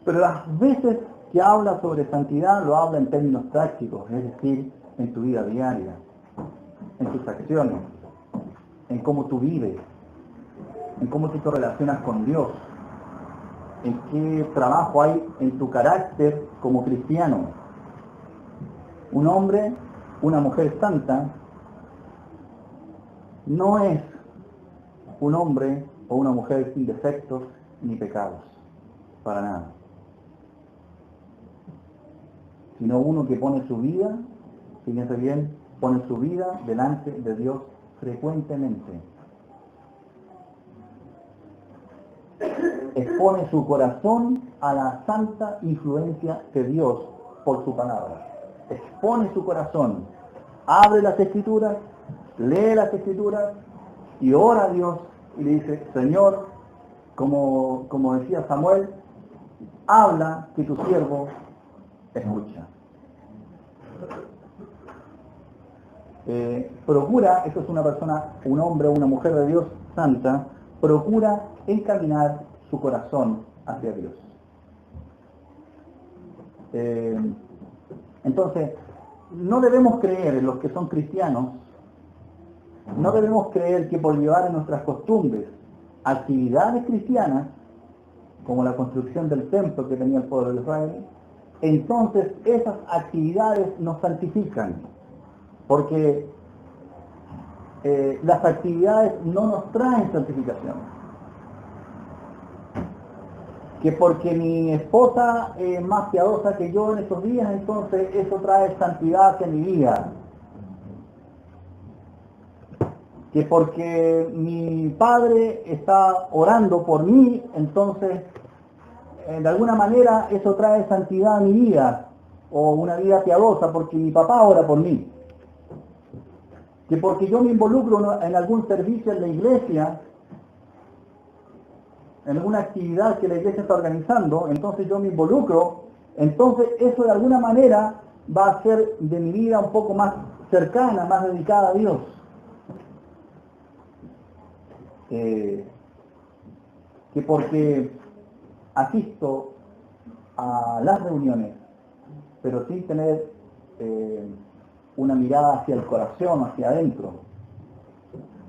Pero las veces que habla sobre santidad, lo habla en términos prácticos, es decir, en tu vida diaria, en tus acciones, en cómo tú vives, en cómo tú te relacionas con Dios, en qué trabajo hay en tu carácter como cristiano. Un hombre, una mujer santa, no es un hombre o una mujer sin defectos ni pecados, para nada. Sino uno que pone su vida, fíjense bien, pone su vida delante de Dios frecuentemente. Expone su corazón a la santa influencia de Dios por su palabra. Expone su corazón, abre las Escrituras, lee las Escrituras y ora a Dios y le dice, Señor, como decía Samuel, habla que tu siervo escucha. Procura, esto es una persona, un hombre o una mujer de Dios santa, procura encaminar su corazón hacia Dios. Entonces, no debemos creer en los que son cristianos, no debemos creer que por llevar en nuestras costumbres actividades cristianas, como la construcción del templo que tenía el pueblo de Israel, entonces esas actividades nos santifican, porque las actividades no nos traen santificación. Que porque mi esposa es más piadosa que yo en estos días, entonces eso trae santidad hacia mi vida. Que porque mi padre está orando por mí, entonces de alguna manera eso trae santidad a mi vida, o una vida piadosa porque mi papá ora por mí. Que porque yo me involucro en algún servicio en la iglesia, en alguna actividad que la iglesia está organizando, entonces yo me involucro, entonces eso de alguna manera va a hacer de mi vida un poco más cercana, más dedicada a Dios. Que porque asisto a las reuniones, pero sin tener una mirada hacia el corazón, hacia adentro,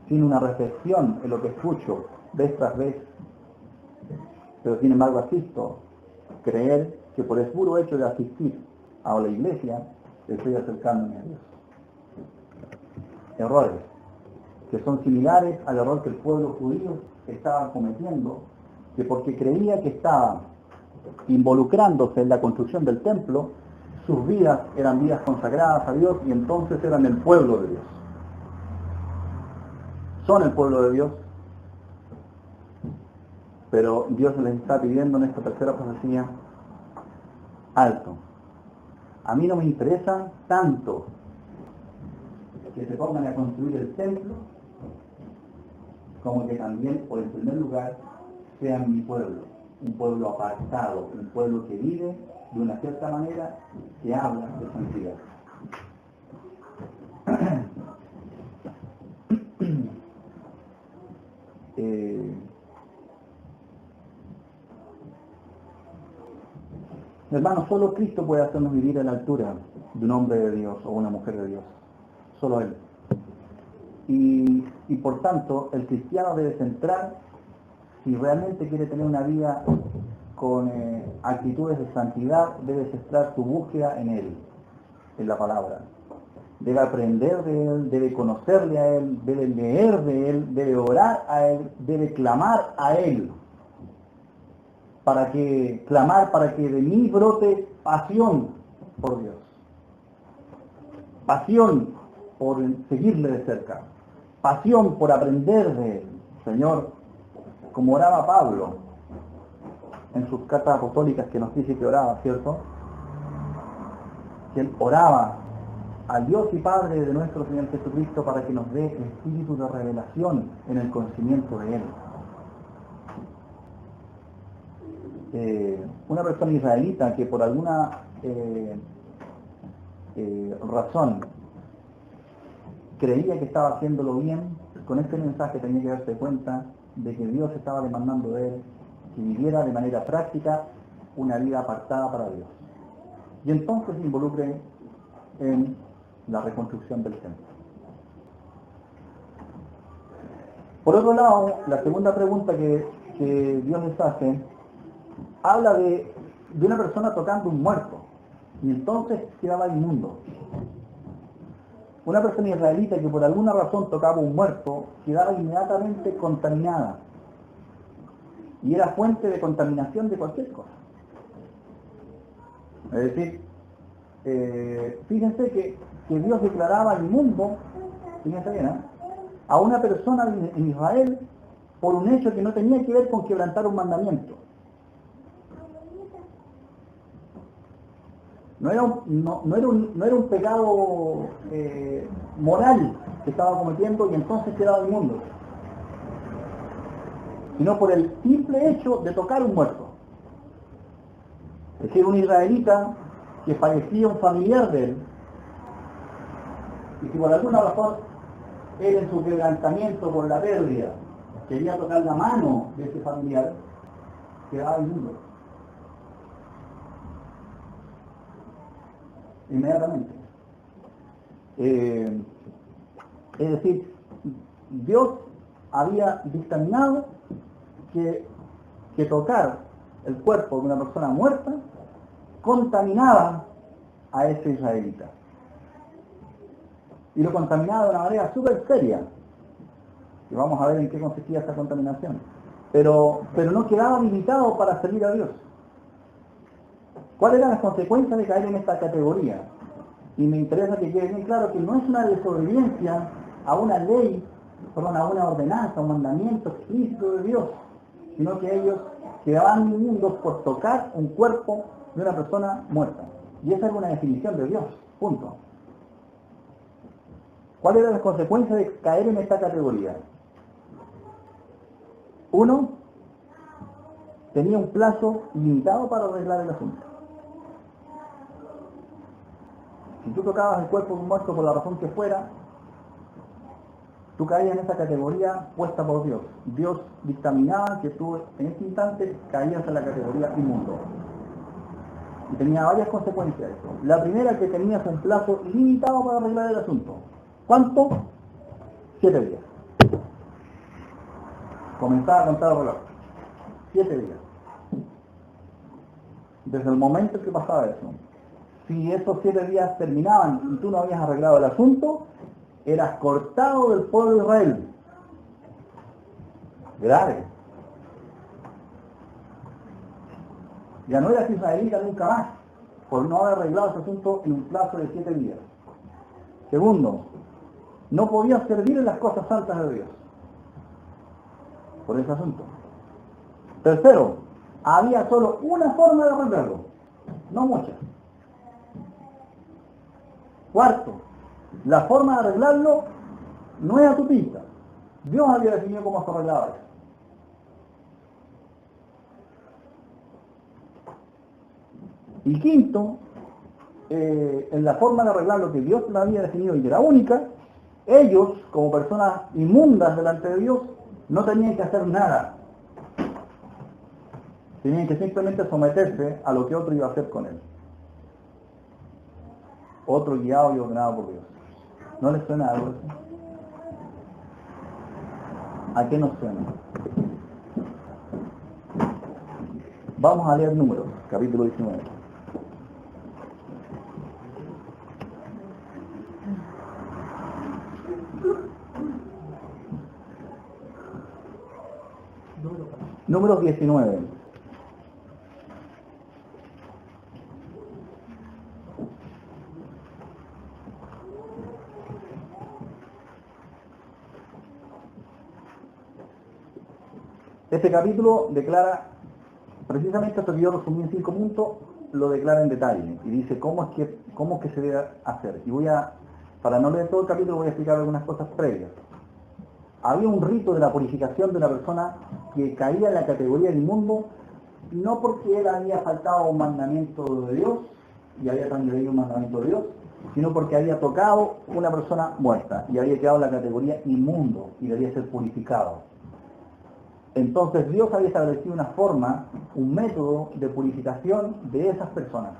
sin una reflexión en lo que escucho vez tras vez, pero sin embargo asisto, creer que por el puro hecho de asistir a la iglesia estoy acercándome a Dios. Errores que son similares al error que el pueblo judío estaba cometiendo, que porque creía que estaba involucrándose en la construcción del templo, sus vidas eran vidas consagradas a Dios y entonces eran el pueblo de Dios. Son el pueblo de Dios, pero Dios les está pidiendo en esta tercera profecía, alto. A mí no me interesa tanto que se pongan a construir el templo, como que también, por el primer lugar, sean mi pueblo, un pueblo apartado, un pueblo que vive de una cierta manera, que habla de santidad. Hermano, solo Cristo puede hacernos vivir a la altura de un hombre de Dios o una mujer de Dios. Solo Él. Y por tanto, el cristiano debe centrar, si realmente quiere tener una vida con actitudes de santidad, debe centrar su búsqueda en Él, en la palabra. Debe aprender de Él, debe conocerle a Él, debe leer de Él, debe orar a Él, debe clamar a Él. Clamar para que de mí brote pasión por Dios. Pasión por seguirle de cerca. Pasión por aprender de Él. Señor, como oraba Pablo en sus cartas apostólicas que nos dice que oraba, ¿cierto? Que él oraba al Dios y Padre de nuestro Señor Jesucristo para que nos dé espíritu de revelación en el conocimiento de Él. Una persona israelita que por alguna razón creía que estaba haciéndolo bien, con este mensaje tenía que darse cuenta de que Dios estaba demandando de él que viviera de manera práctica una vida apartada para Dios. Y entonces se involucre en la reconstrucción del templo. Por otro lado, la segunda pregunta que Dios les hace, habla de una persona tocando un muerto, y entonces quedaba inmundo. Una persona israelita que por alguna razón tocaba un muerto, quedaba inmediatamente contaminada, y era fuente de contaminación de cualquier cosa. Es decir, fíjense que Dios declaraba inmundo, fíjense bien, a una persona en Israel por un hecho que no tenía que ver con quebrantar un mandamiento. No era un pecado moral que estaba cometiendo y entonces quedaba inmundo, sino por el simple hecho de tocar un muerto. Es decir, un israelita que fallecía un familiar de él, y que por alguna razón él en su quebrantamiento por la pérdida quería tocar la mano de ese familiar, quedaba inmundo. Inmediatamente. Es decir, Dios había dictaminado que tocar el cuerpo de una persona muerta contaminaba a ese israelita. Y lo contaminaba de una manera súper seria. Y vamos a ver en qué consistía esta contaminación. Pero no quedaba limitado para servir a Dios. ¿Cuáles eran las consecuencias de caer en esta categoría? Y me interesa que quede bien claro que no es una desobediencia a una ley, a una ordenanza, un mandamiento explícito de Dios, sino que ellos quedaban inmundos por tocar un cuerpo de una persona muerta. Y esa es una definición de Dios, punto. ¿Cuáles eran las consecuencias de caer en esta categoría? Uno, tenía un plazo limitado para arreglar el asunto. Si tú tocabas el cuerpo de un muerto por la razón que fuera, tú caías en esa categoría puesta por Dios. Dios dictaminaba que tú en ese instante caías en la categoría inmundo. Y tenía varias consecuencias eso. La primera, que tenías un plazo limitado para arreglar el asunto. ¿Cuánto? 7 días. Comenzaba a contar el reloj. 7 días. Desde el momento en que pasaba eso. Si esos 7 días terminaban y tú no habías arreglado el asunto, eras cortado del pueblo de Israel. Grave. Ya no eras israelita nunca más, por no haber arreglado ese asunto en un plazo de 7 días. Segundo, no podías servir en las cosas santas de Dios por ese asunto. Tercero, había solo una forma de arreglarlo, no muchas. Cuarto, la forma de arreglarlo no es a tu pinta. Dios había definido cómo se arreglaba eso. Y quinto, en la forma de arreglar lo que Dios lo había definido y era única, ellos, como personas inmundas delante de Dios, no tenían que hacer nada. Tenían que simplemente someterse a lo que otro iba a hacer con él. Otro guiado y ordenado por Dios. ¿No les suena algo eso? ¿A qué nos suena? Vamos a leer Números, capítulo 19. Números 19. Este capítulo declara precisamente esto que yo resumí en 5 puntos, lo declara en detalle y dice cómo es que se debe hacer. Y para no leer todo el capítulo, voy a explicar algunas cosas previas. Había un rito de la purificación de una persona que caía en la categoría del inmundo, no porque él había faltado un mandamiento de Dios y había transgredido un mandamiento de Dios, sino porque había tocado una persona muerta y había quedado en la categoría inmundo y debía ser purificado. Entonces Dios había establecido una forma, un método de purificación de esas personas.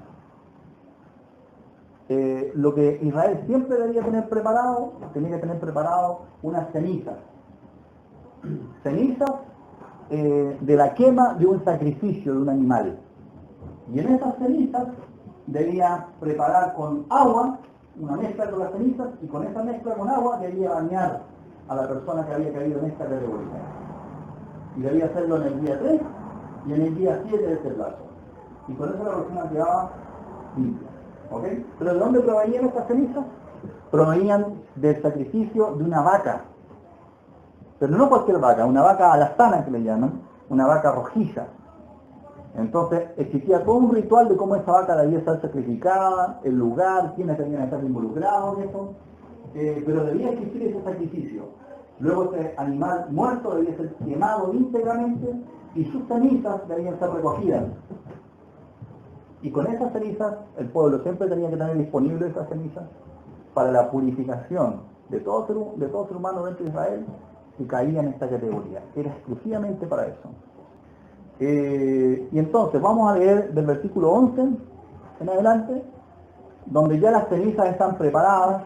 Lo que Israel siempre debía tener preparado, tenía que tener preparado unas cenizas. Cenizas de la quema de un sacrificio de un animal. Y en esas cenizas debía preparar con agua, una mezcla con las cenizas, y con esa mezcla con agua debía bañar a la persona que había caído en esta categoría. Y debía hacerlo en el día 3 y en el día 7 de ese plazo. Y con eso la persona quedaba limpia. ¿Ok? ¿Pero de dónde provenían estas cenizas? Provenían del sacrificio de una vaca. Pero no cualquier vaca, una vaca alazana que le llaman, una vaca rojiza. Entonces existía todo un ritual de cómo esa vaca debía ser sacrificada, el lugar, quiénes tenían que estar involucrados en eso, pero debía existir ese sacrificio. Luego ese animal muerto debía ser quemado íntegramente y sus cenizas debían ser recogidas. Y con esas cenizas, el pueblo siempre tenía que tener disponible esas cenizas para la purificación de todo ser humano dentro de Israel que caía en esta categoría. Era exclusivamente para eso. Y entonces vamos a leer del versículo 11 en adelante, donde ya las cenizas están preparadas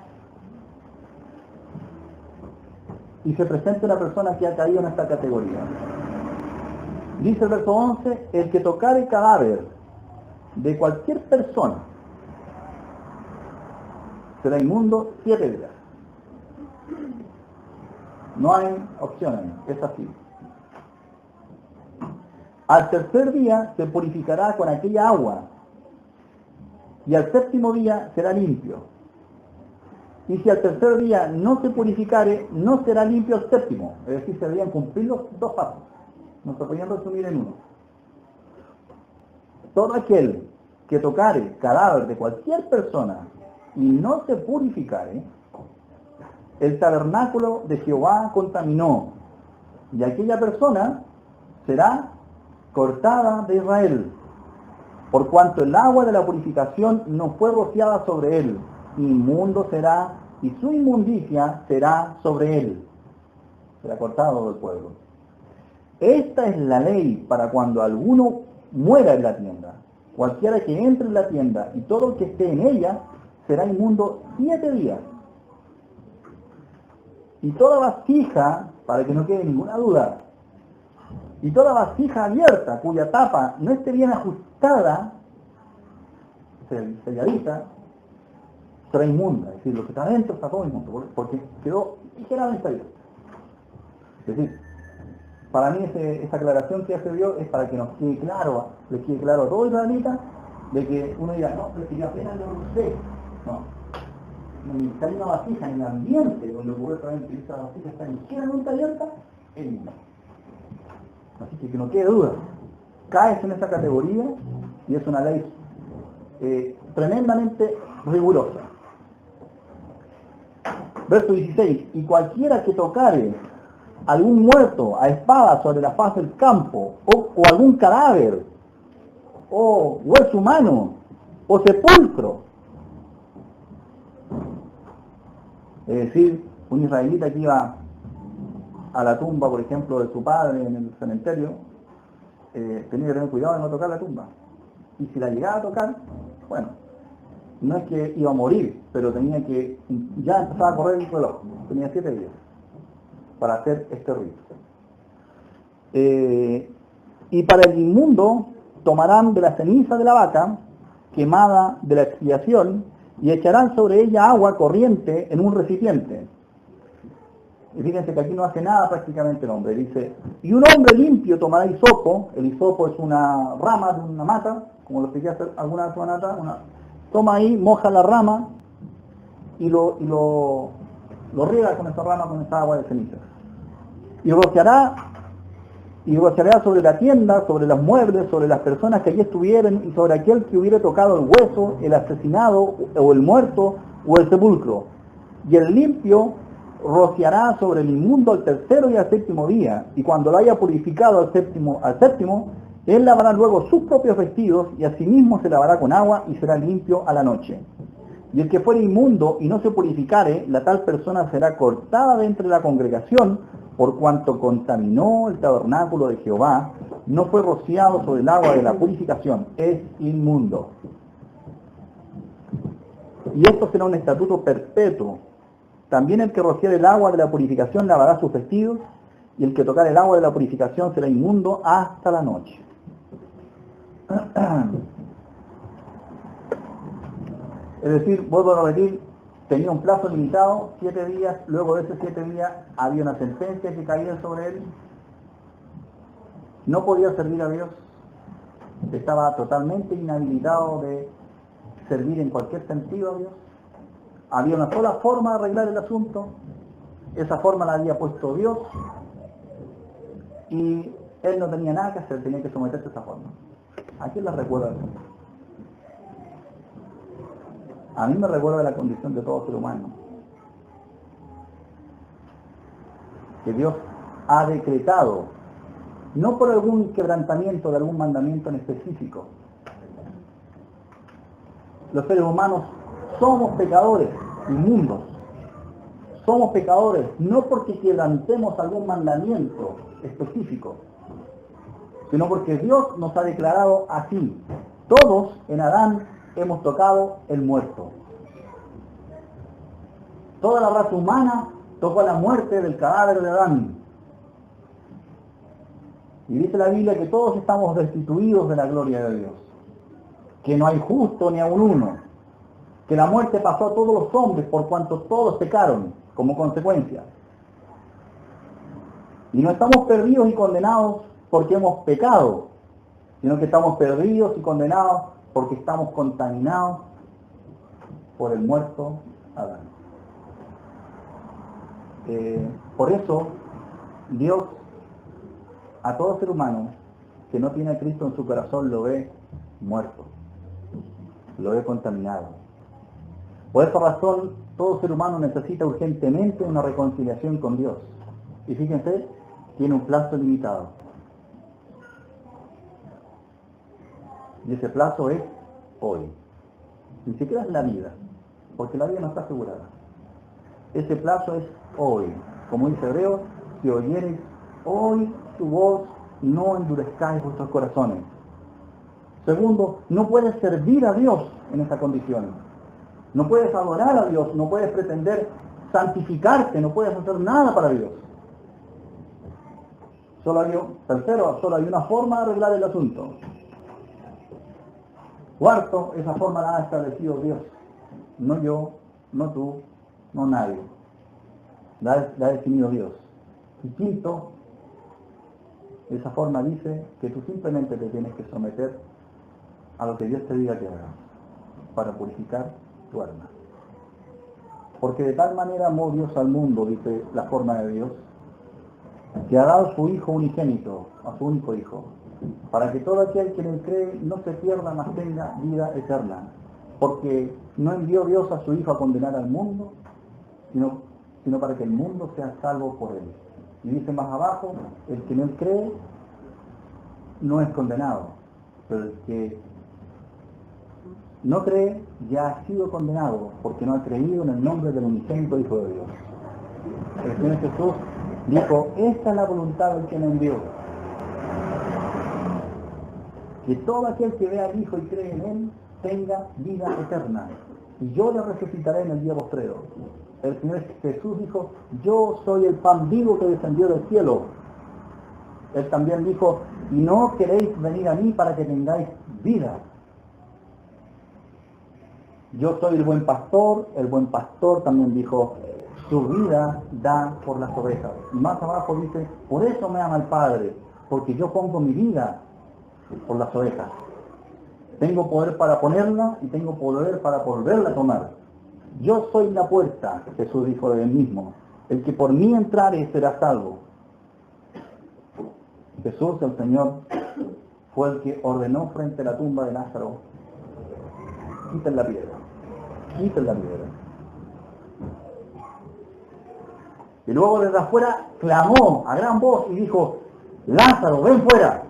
y se presenta una persona que ha caído en esta categoría. Dice el verso 11, el que tocare el cadáver de cualquier persona será inmundo 7 días. No hay opciones, es así. Al tercer día se purificará con aquella agua y al séptimo día será limpio. Y si al tercer día no se purificare, no será limpio al séptimo. Es decir, se debían cumplir los dos pasos. No se podían resumir en uno. Todo aquel que tocare cadáver de cualquier persona y no se purificare, el tabernáculo de Jehová contaminó, y aquella persona será cortada de Israel, por cuanto el agua de la purificación no fue rociada sobre él, inmundo será, y su inmundicia será sobre él. Será cortado del pueblo. Esta es la ley para cuando alguno muera en la tienda. Cualquiera que entre en la tienda y todo el que esté en ella será inmundo 7 días. Y toda vasija, para que no quede ninguna duda, y toda vasija abierta, cuya tapa no esté bien ajustada, selladita, será inmunda. Es decir, lo que está adentro está todo inmundo, porque quedó ligeramente abierto. Es decir, para mí esa aclaración que hace Dios es para que nos quede claro, le quede claro a todo israelita, de que uno diga, no, pero si yo apenas lo usé. No. Está en una vasija, en el ambiente donde ocurre también esa vasija está ligeramente abierta, es inmunda. Así que no quede duda, caes en esa categoría y es una ley tremendamente rigurosa. Verso 16, y cualquiera que tocare algún muerto a espada sobre la faz del campo, o algún cadáver, o hueso humano, o sepulcro, es decir, un israelita que iba a la tumba, por ejemplo, de su padre en el cementerio, tenía que tener cuidado de no tocar la tumba. Y si la llegaba a tocar, bueno, no es que iba a morir, pero tenía que, ya empezaba a correr el reloj, tenía 7 días para hacer este rito. Y para el inmundo tomarán de la ceniza de la vaca, quemada de la expiación, y echarán sobre ella agua corriente en un recipiente. Y fíjense que aquí no hace nada prácticamente el hombre. Dice, y un hombre limpio tomará hisopo. El hisopo es una rama de una mata, como lo expliqué hace alguna vez toma ahí, moja la rama y lo riega con esa rama, con esa agua de ceniza. Y rociará sobre la tienda, sobre los muebles, sobre las personas que allí estuvieran y sobre aquel que hubiera tocado el hueso, el asesinado o el muerto o el sepulcro. Y el limpio rociará sobre el inmundo al tercero y al séptimo día, y cuando lo haya purificado al séptimo, él lavará luego sus propios vestidos y asimismo se lavará con agua y será limpio a la noche. Y el que fuere inmundo y no se purificare, la tal persona será cortada de entre la congregación, por cuanto contaminó el tabernáculo de Jehová, no fue rociado sobre el agua de la purificación, es inmundo. Y esto será un estatuto perpetuo. También el que rociare el agua de la purificación lavará sus vestidos, y el que tocar el agua de la purificación será inmundo hasta la noche. Es decir, vuelvo a repetir, tenía un plazo limitado, 7 días, luego de esos 7 días había una sentencia que caía sobre él, no podía servir a Dios, estaba totalmente inhabilitado de servir en cualquier sentido a Dios. Había una sola forma de arreglar el asunto, esa forma la había puesto Dios, y él no tenía nada que hacer, tenía que someterse a esa forma. ¿A quién la recuerda eso? A mí me recuerda la condición de todo ser humano. Que Dios ha decretado, no por algún quebrantamiento de algún mandamiento en específico. Los seres humanos somos pecadores, inmundos. Somos pecadores, no porque quebrantemos algún mandamiento específico, sino porque Dios nos ha declarado así. Todos en Adán hemos tocado el muerto. Toda la raza humana tocó la muerte del cadáver de Adán. Y dice la Biblia que todos estamos destituidos de la gloria de Dios. Que no hay justo ni aun uno. Que la muerte pasó a todos los hombres por cuanto todos pecaron como consecuencia. Y no estamos perdidos y condenados porque hemos pecado, sino que estamos perdidos y condenados porque estamos contaminados por el muerto Adán. Por eso, Dios a todo ser humano que no tiene a Cristo en su corazón lo ve muerto, lo ve contaminado. Por esa razón, todo ser humano necesita urgentemente una reconciliación con Dios. Y fíjense, tiene un plazo limitado. Y ese plazo es hoy. Ni siquiera es la vida, porque la vida no está asegurada. Ese plazo es hoy. Como dice Hebreos, si oyereis hoy su voz, no endurezcáis vuestros corazones. Segundo, no puedes servir a Dios en esa condición. No puedes adorar a Dios, no puedes pretender santificarte, no puedes hacer nada para Dios. Tercero, solo hay una forma de arreglar el asunto. Cuarto, esa forma la ha establecido Dios. No yo, no tú, no nadie. La ha definido Dios. Y quinto, esa forma dice que tú simplemente te tienes que someter a lo que Dios te diga que hagas para purificar tu alma. Porque de tal manera amó Dios al mundo, dice la forma de Dios, que ha dado su Hijo unigénito, a su único Hijo, para que todo aquel que en él cree no se pierda, mas tenga vida eterna. Porque no envió Dios a su Hijo a condenar al mundo, sino para que el mundo sea salvo por él. Y dice más abajo, el que en él cree no es condenado, pero el que no cree ya ha sido condenado, porque no ha creído en el nombre del unigénito Hijo de Dios. El Señor Jesús dijo, esta es la voluntad del que me envió, que todo aquel que vea al Hijo y cree en él tenga vida eterna, y yo le resucitaré en el día postrero. El Señor Jesús dijo, yo soy el pan vivo que descendió del cielo. Él también dijo, y no queréis venir a mí para que tengáis vida. Yo soy el buen pastor también dijo, su vida da por las ovejas. Y más abajo dice, por eso me ama el Padre, porque yo pongo mi vida por las ovejas. Tengo poder para ponerla y tengo poder para volverla a tomar. Yo soy la puerta, Jesús dijo de él mismo. El que por mí entrare será salvo. Jesús, el Señor, fue el que ordenó frente a la tumba de Lázaro, quiten la piedra, quiten la piedra. Y luego desde afuera clamó a gran voz y dijo, Lázaro, ven fuera.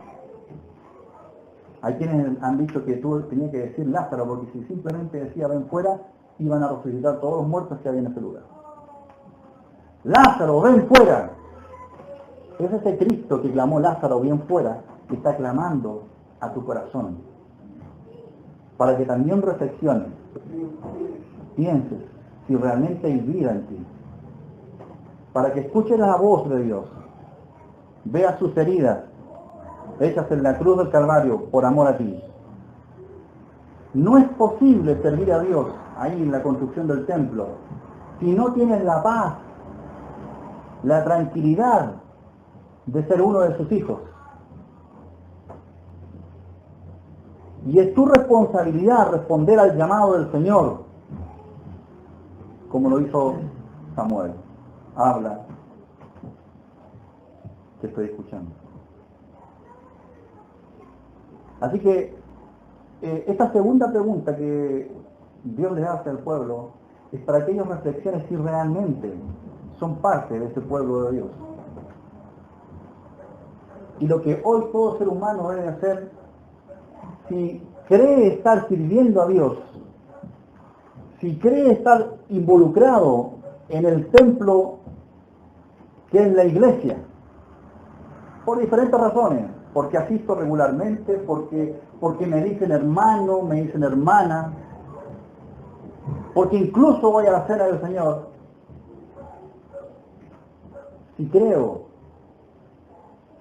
Hay quienes han dicho que tú tenías que decir Lázaro, porque si simplemente decía ven fuera, iban a resucitar todos los muertos que había en ese lugar. Lázaro, ven fuera. Es ese Cristo que clamó Lázaro, ven fuera, que está clamando a tu corazón. Para que también reflexiones, pienses si realmente hay vida en ti. Para que escuches la voz de Dios, veas sus heridas, hechas en la cruz del Calvario por amor a ti. No es posible servir a Dios ahí en la construcción del templo si no tienes la paz, la tranquilidad de ser uno de sus hijos. Y es tu responsabilidad responder al llamado del Señor, como lo hizo Samuel. Habla, te estoy escuchando. Así que esta segunda pregunta que Dios le hace al pueblo es para que ellos reflexionen si realmente son parte de ese pueblo de Dios. Y lo que hoy todo ser humano debe hacer, si cree estar sirviendo a Dios, si cree estar involucrado en el templo que es la iglesia, por diferentes razones, porque asisto regularmente, porque me dicen hermano, me dicen hermana, porque incluso voy a la cena del Señor. Si creo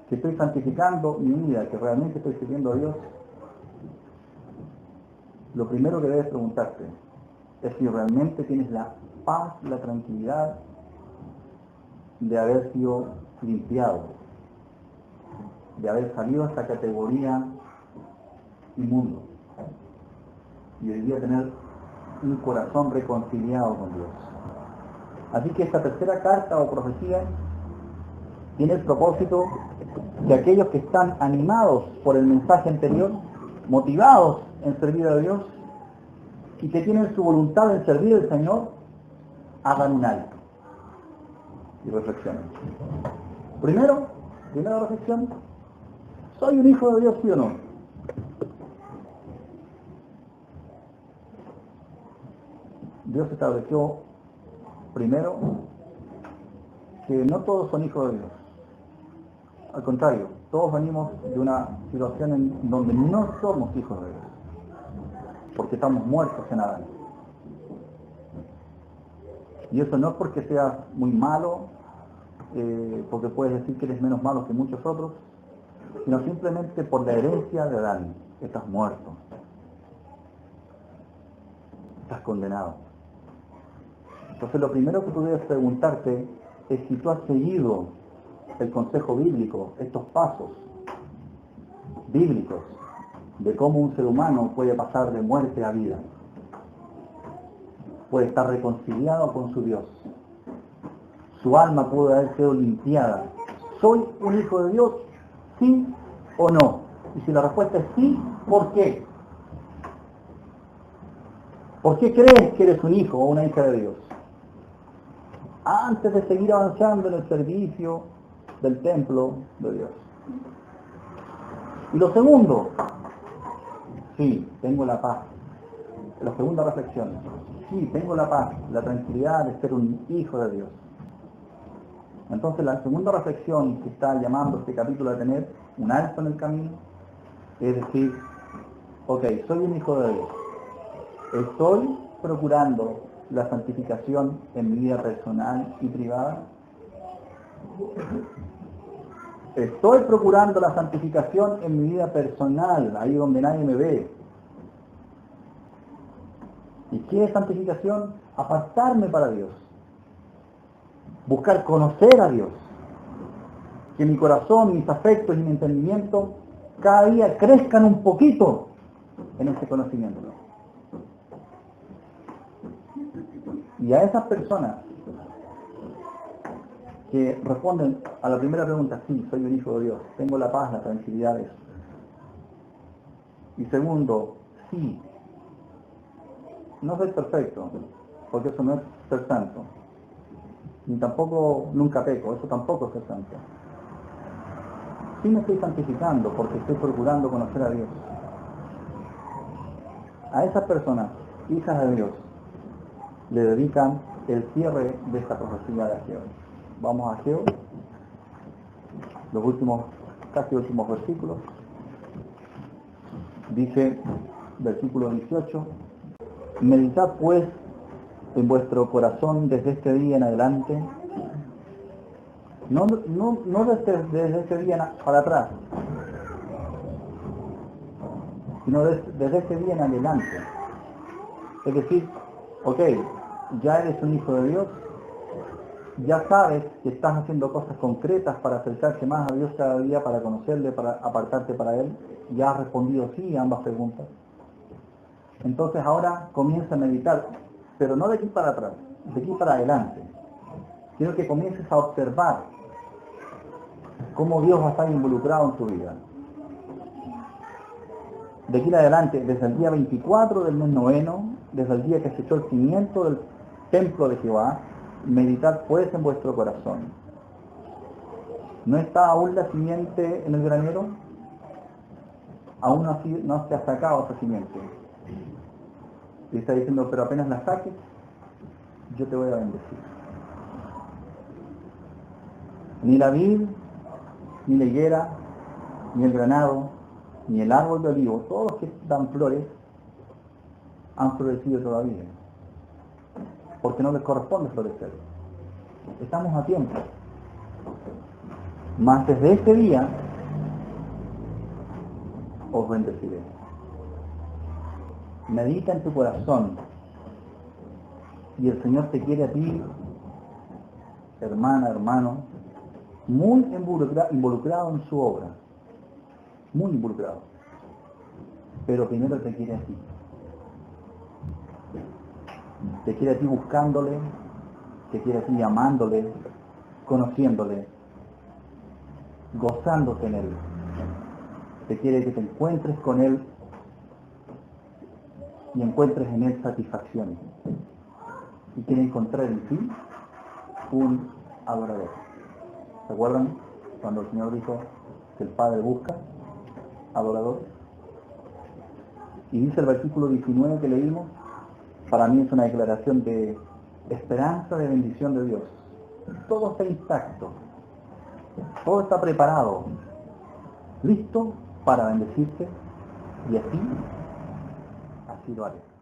que estoy santificando mi vida, que realmente estoy sirviendo a Dios, lo primero que debes preguntarte es si realmente tienes la paz, la tranquilidad de haber sido limpiado, de haber salido a esta categoría inmundo y hoy día tener un corazón reconciliado con Dios. Así que esta tercera carta o profecía tiene el propósito de aquellos que están animados por el mensaje anterior, motivados en servir a Dios y que tienen su voluntad en servir al Señor, hagan un alto y reflexionen. Primera reflexión, ¿soy un hijo de Dios, sí o no? Dios estableció primero que no todos son hijos de Dios. Al contrario, todos venimos de una situación en donde no somos hijos de Dios, porque estamos muertos en Adán. Y eso no es porque seas muy malo, porque puedes decir que eres menos malo que muchos otros, sino simplemente por la herencia de Adán. Estás muerto. Estás condenado. Entonces lo primero que tú debes preguntarte es si tú has seguido el consejo bíblico, estos pasos bíblicos de cómo un ser humano puede pasar de muerte a vida. Puede estar reconciliado con su Dios. Su alma puede haber sido limpiada. ¿Soy un hijo de Dios? ¿Sí o no? Y si la respuesta es sí, ¿por qué? ¿Por qué crees que eres un hijo o una hija de Dios? Antes de seguir avanzando en el servicio del templo de Dios. Y lo segundo, sí, tengo la paz. La segunda reflexión, sí, tengo la paz, la tranquilidad de ser un hijo de Dios. Entonces la segunda reflexión que está llamando este capítulo a tener un alto en el camino, es decir, ok, soy un hijo de Dios. Estoy procurando la santificación en mi vida personal y privada. Estoy procurando la santificación en mi vida personal, ahí donde nadie me ve. ¿Y qué es santificación? Apartarme para Dios. Buscar conocer a Dios. Que mi corazón, mis afectos y mi entendimiento cada día crezcan un poquito en ese conocimiento. Y a esas personas que responden a la primera pregunta, sí, soy un hijo de Dios, tengo la paz, la tranquilidad de eso. Y segundo, sí, no soy perfecto, porque eso no es ser santo. Ni tampoco nunca peco, eso tampoco es ser santo. Sí me estoy santificando porque estoy procurando conocer a Dios. A esas personas, hijas de Dios, le dedican el cierre de esta profecía de Ageo. Vamos a Ageo, los últimos, casi últimos versículos. Dice, versículo 18, meditad pues en vuestro corazón desde este día en adelante, no desde este día para atrás, sino desde este día en adelante. Es decir, ok, ya eres un hijo de Dios, ya sabes que estás haciendo cosas concretas para acercarte más a Dios cada día, para conocerle, para apartarte para Él, ya has respondido sí a ambas preguntas. Entonces ahora comienza a meditar, pero no de aquí para atrás, de aquí para adelante. Quiero que comiences a observar cómo Dios va a estar involucrado en tu vida. De aquí en adelante, desde el día 24 del mes noveno, desde el día que se echó el cimiento del templo de Jehová, meditad pues en vuestro corazón. ¿No está aún la simiente en el granero? Aún no se ha sacado esa simiente. Y está diciendo, pero apenas la saques, yo te voy a bendecir. Ni la vid, ni la higuera, ni el granado, ni el árbol de olivo, todos los que dan flores, han florecido todavía, porque no les corresponde florecer. Estamos a tiempo. Mas desde este día os bendeciré. Medita en tu corazón, y el Señor te quiere a ti, hermana, hermano, muy involucrado en su obra, muy involucrado, pero primero te quiere a ti. Te quiere a ti buscándole, te quiere a ti amándole, conociéndole, gozándose en Él. Te quiere que te encuentres con Él y encuentres en Él satisfacción. Y quiere encontrar en ti un adorador. ¿Se acuerdan cuando el Señor dijo que el Padre busca adoradores? Y dice el versículo 19 que leímos, para mí es una declaración de esperanza, de bendición de Dios. Todo está intacto, todo está preparado, listo para bendecirte, y así lo haré.